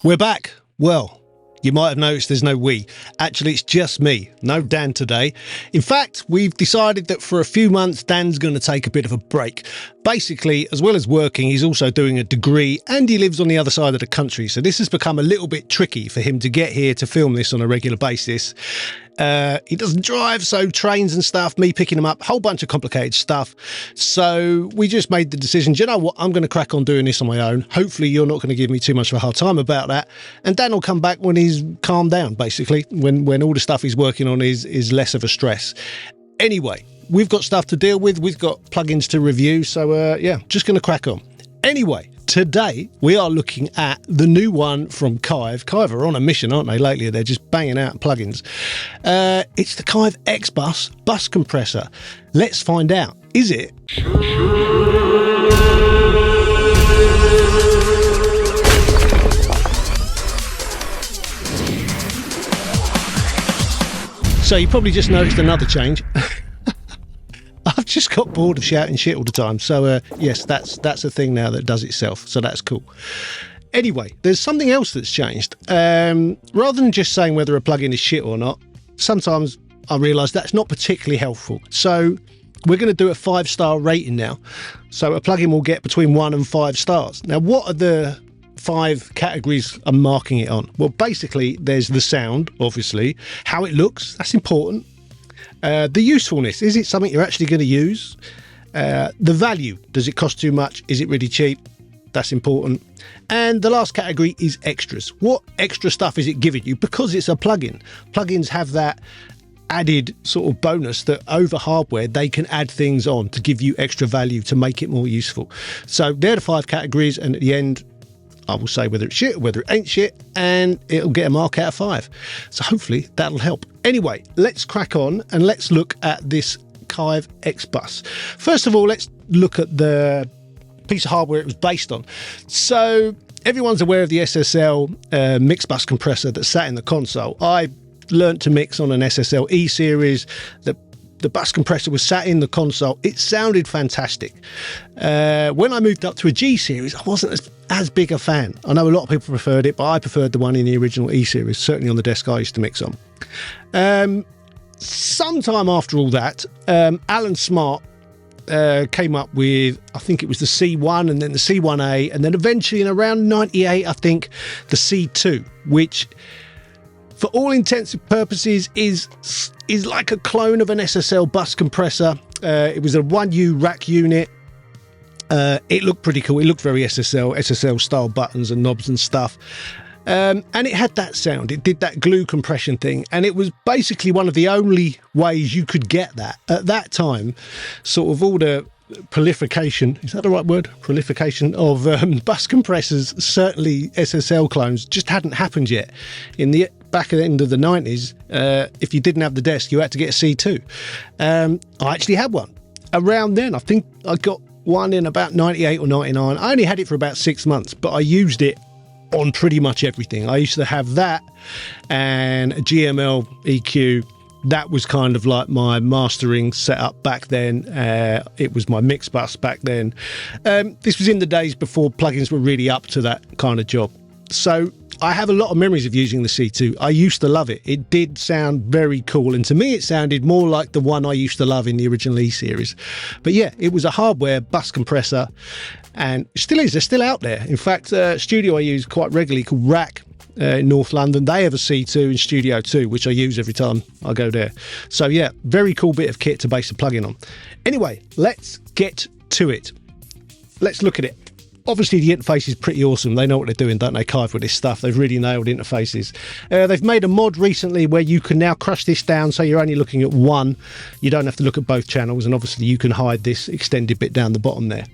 We're back. Well, you might have noticed there's no we. Actually, it's just me. No Dan today. In fact, we've decided that for a few months, Dan's going to take a bit of a break. Basically, as well as working, he's also doing a degree and he lives on the other side of the country. So this has become a little bit tricky for him to get here to film this on a regular basis. He doesn't drive, so trains and stuff, me picking him up, whole bunch of complicated stuff. So we just made the decision, do you know what, I'm going to crack on doing this on my own. Hopefully you're not going to give me too much of a hard time about that. And Dan will come back when he's calmed down, basically, when all the stuff he's working on is less of a stress. Anyway, we've got stuff to deal with. We've got plugins to review. So, yeah, just going to crack on. Anyway, today we are looking at the new one from Kiive. Kiive are on a mission, aren't they, lately? They're just banging out plugins. It's the Kiive Xbus bus compressor. Let's find out. Is it? So you probably just noticed another change. I've just got bored of shouting shit all the time. So, yes, that's a thing now that does itself. So that's cool. Anyway, there's something else that's changed. Rather than just saying whether a plugin is shit or not, sometimes I realise that's not particularly helpful. So we're going to do a 5-star rating now. So a plugin will get between 1 and 5 stars. Now, what are the 5 categories I'm marking it on? Well, basically, there's the sound, obviously, how it looks, that's important. The usefulness, is it something you're actually going to use? The value, does it cost too much? Is it really cheap? That's important. And the last category is extras. What extra stuff is it giving you? Because it's a plugin. Plugins have that added sort of bonus that over hardware, they can add things on to give you extra value to make it more useful. So they're the 5 categories. And at the end, I will say whether it's shit or whether it ain't shit, and it'll get a mark out of 5. So hopefully that'll help. Anyway, let's crack on and let's look at this Kiive Xbus. First of all, let's look at the piece of hardware it was based on. So everyone's aware of the SSL mix bus compressor that sat in the console. I learnt to mix on an SSL E series. The bus compressor was sat in the console. It sounded fantastic. When I moved up to a G series, I wasn't as big a fan. I know a lot of people preferred it, but I preferred the one in the original E series, certainly on the desk I used to mix on. Sometime after all that, Alan Smart came up with, I think it was the C1 and then the C1A, and then eventually in around 98, I think, the C2, which for all intents and purposes is like a clone of an SSL bus compressor. It was a 1U rack unit. It looked pretty cool. It looked very SSL style buttons and knobs and stuff. And it had that sound. It did that glue compression thing. And it was basically one of the only ways you could get that. At that time, sort of all the proliferation, is that the right word? Proliferation of bus compressors, certainly SSL clones, just hadn't happened yet. In the back at the end of the 90s, if you didn't have the desk, you had to get a C2. I actually had one. Around then, I think I got one in about 98 or 99. I only had it for about 6 months, but I used it on pretty much everything. I used to have that and a GML EQ. That was kind of like my mastering setup back then. It was my mix bus back then. This was in the days before plugins were really up to that kind of job. So I have a lot of memories of using the C2. I used to love it. It did sound very cool. And to me, it sounded more like the one I used to love in the original E series. But yeah, it was a hardware bus compressor and it still is. They're still out there. In fact, a studio I use quite regularly called Rack in North London, they have a C2 in Studio 2, which I use every time I go there. So yeah, very cool bit of kit to base a plugin on. Anyway, let's get to it. Let's look at it. Obviously, the interface is pretty awesome. They know what they're doing, don't they, Kiive, with this stuff? They've really nailed interfaces. They've made a mod recently where you can now crush this down so you're only looking at one. You don't have to look at both channels, and obviously you can hide this extended bit down the bottom there.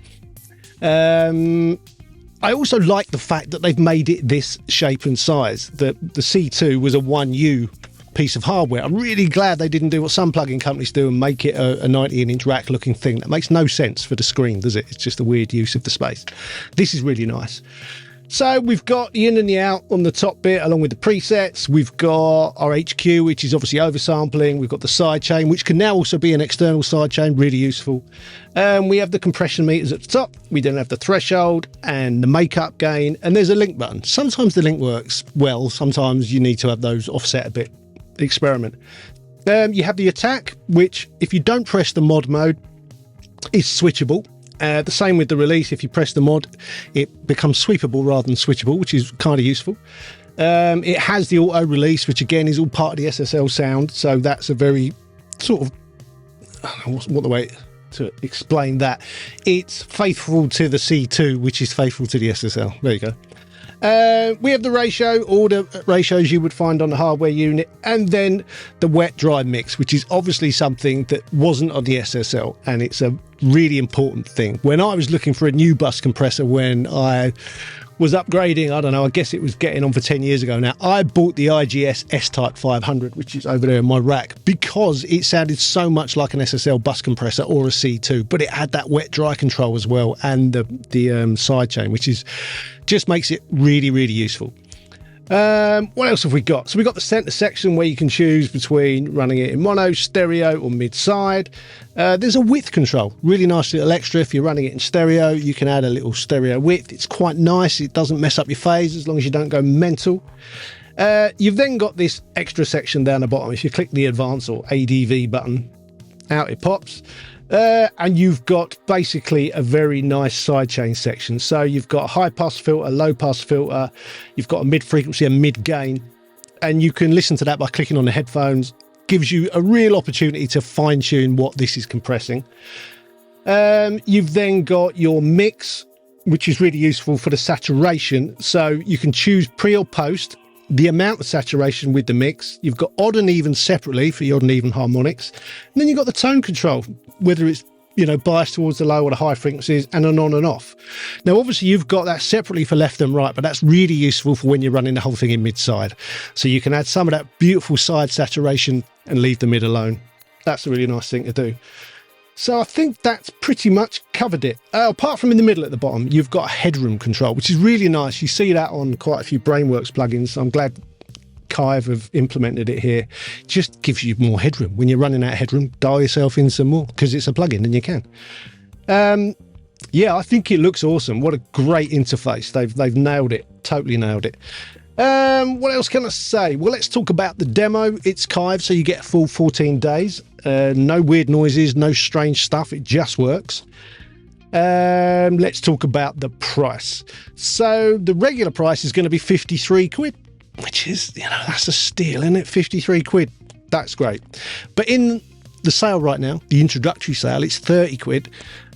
I also like the fact that they've made it this shape and size. The C2 was a 1U piece of hardware. I'm really glad they didn't do what some plugin companies do and make it a 19-inch rack looking thing. That makes no sense for the screen, does it? It's just a weird use of the space. This is really nice. So we've got the in and the out on the top bit along with the presets. We've got our HQ, which is obviously oversampling. We've got the sidechain, which can now also be an external sidechain, really useful. We have the compression meters at the top. We then have the threshold and the makeup gain, and there's a link button. Sometimes the link works well, sometimes you need to have those offset a bit. Experiment. You have the attack, which if you don't press the mod mode is switchable. The same with the release. If you press the mod, it becomes sweepable rather than switchable, which is kind of useful. It has the auto release, which again is all part of the SSL sound. So that's a very sort of, what the way to explain that. It's faithful to the C2, which is faithful to the SSL. There you go. We have the ratio, all the ratios you would find on the hardware unit, and then the wet dry mix, which is obviously something that wasn't on the SSL, and it's a really important thing. When I was looking for a new bus compressor when I was upgrading, I don't know, I guess it was getting on for 10 years ago now, I bought the IGS S-Type 500, which is over there in my rack, because it sounded so much like an SSL bus compressor or a C2, but it had that wet dry control as well, and the sidechain, which is just makes it really, really useful. What else have we got? So we've got the center section where you can choose between running it in mono, stereo or mid-side. There's a width control, really nice little extra. If you're running it in stereo, you can add a little stereo width. It's quite nice. It doesn't mess up your phase as long as you don't go mental. You've then got this extra section down the bottom. If you click the advance or ADV button, out it pops. And you've got basically a very nice sidechain section. So you've got a high pass filter, low pass filter, you've got a mid frequency and mid gain, and you can listen to that by clicking on the headphones. Gives you a real opportunity to fine tune what this is compressing. You've then got your mix, which is really useful for the saturation. So you can choose pre or post, the amount of saturation with the mix. You've got odd and even separately for your odd and even harmonics. And then you've got the tone control, whether it's, you know, biased towards the low or the high frequencies, and an on and off. Now, obviously, you've got that separately for left and right, but that's really useful for when you're running the whole thing in mid-side. So you can add some of that beautiful side saturation and leave the mid alone. That's a really nice thing to do. So I think that's pretty much covered it. Apart from in the middle at the bottom, you've got headroom control, which is really nice. You see that on quite a few Brainworks plugins. So I'm glad Kiive have implemented it here. Just gives you more headroom. When you're running out of headroom, dial yourself in some more, because it's a plugin and you can. Yeah, I think it looks awesome. What a great interface. They've nailed it. Totally nailed it. What else can I say? Well, let's talk about the demo. It's Kiive, so you get a full 14 days. No weird noises, no strange stuff. It just works. Let's talk about the price. So the regular price is going to be 53 quid, which is, you know, that's a steal, isn't it? 53 quid. That's great. But in the sale right now, the introductory sale, it's 30 quid,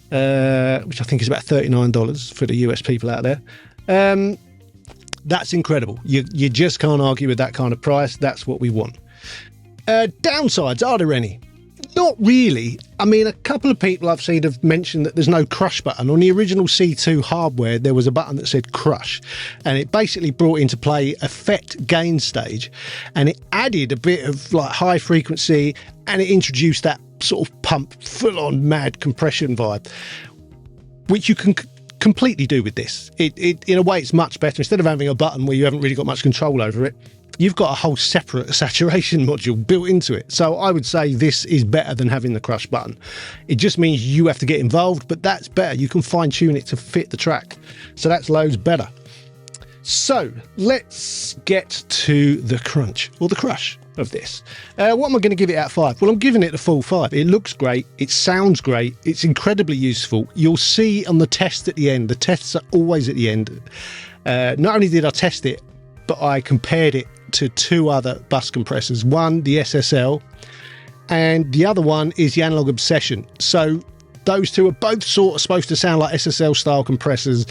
which I think is about $39 for the US people out there. That's incredible. You just can't argue with that kind of price. That's what we want. Downsides, are there any? Not really. I mean, a couple of people I've seen have mentioned that there's no crush button. On the original C2 hardware, there was a button that said crush, and it basically brought into play a FET gain stage, and it added a bit of like high frequency, and it introduced that sort of pump, full-on mad compression vibe, which you can completely do with this. It in a way, it's much better. Instead of having a button where you haven't really got much control over it, you've got a whole separate saturation module built into it. So I would say this is better than having the crush button. It just means you have to get involved, but that's better. You can fine tune it to fit the track. So that's loads better. So let's get to the crunch, or the crush of this. What am I going to give it out of 5? Well, I'm giving it the full 5. It looks great. It sounds great. It's incredibly useful. You'll see on the test at the end. The tests are always at the end. Not only did I test it, but I compared it to 2 other bus compressors. One, the SSL, and the other one is the Analog Obsession. So those two are both sort of supposed to sound like SSL style compressors.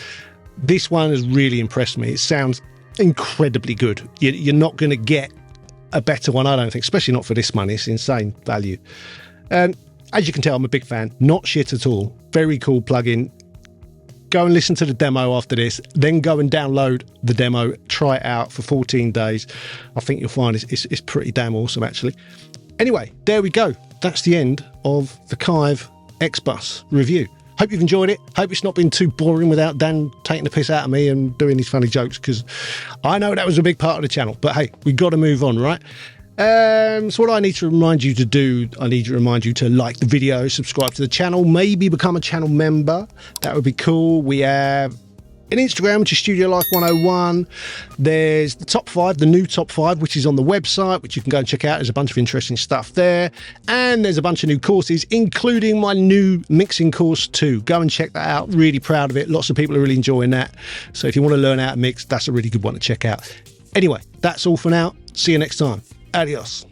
This one has really impressed me. It sounds incredibly good. You're not going to get a better one, I don't think, especially not for this money. It's insane value. As you can tell, I'm a big fan. Not shit at all. Very cool plugin. Go and listen to the demo after this, then go and download the demo, try it out for 14 days. I think you'll find it's pretty damn awesome, actually. Anyway, there we go. That's the end of the Kiive Xbus review. Hope you've enjoyed it. Hope it's not been too boring without Dan taking the piss out of me and doing these funny jokes, because I know that was a big part of the channel. But hey, we've got to move on, right? So what I need to remind you to do, I need to remind you to like the video, subscribe to the channel, maybe become a channel member. That would be cool. We have an Instagram, which is Studio Life 101. There's the top 5, the new top 5, which is on the website, which you can go and check out. There's a bunch of interesting stuff there. And there's a bunch of new courses, including my new mixing course too. Go and check that out. Really proud of it. Lots of people are really enjoying that. So if you want to learn how to mix, that's a really good one to check out. Anyway, that's all for now. See you next time. Adios.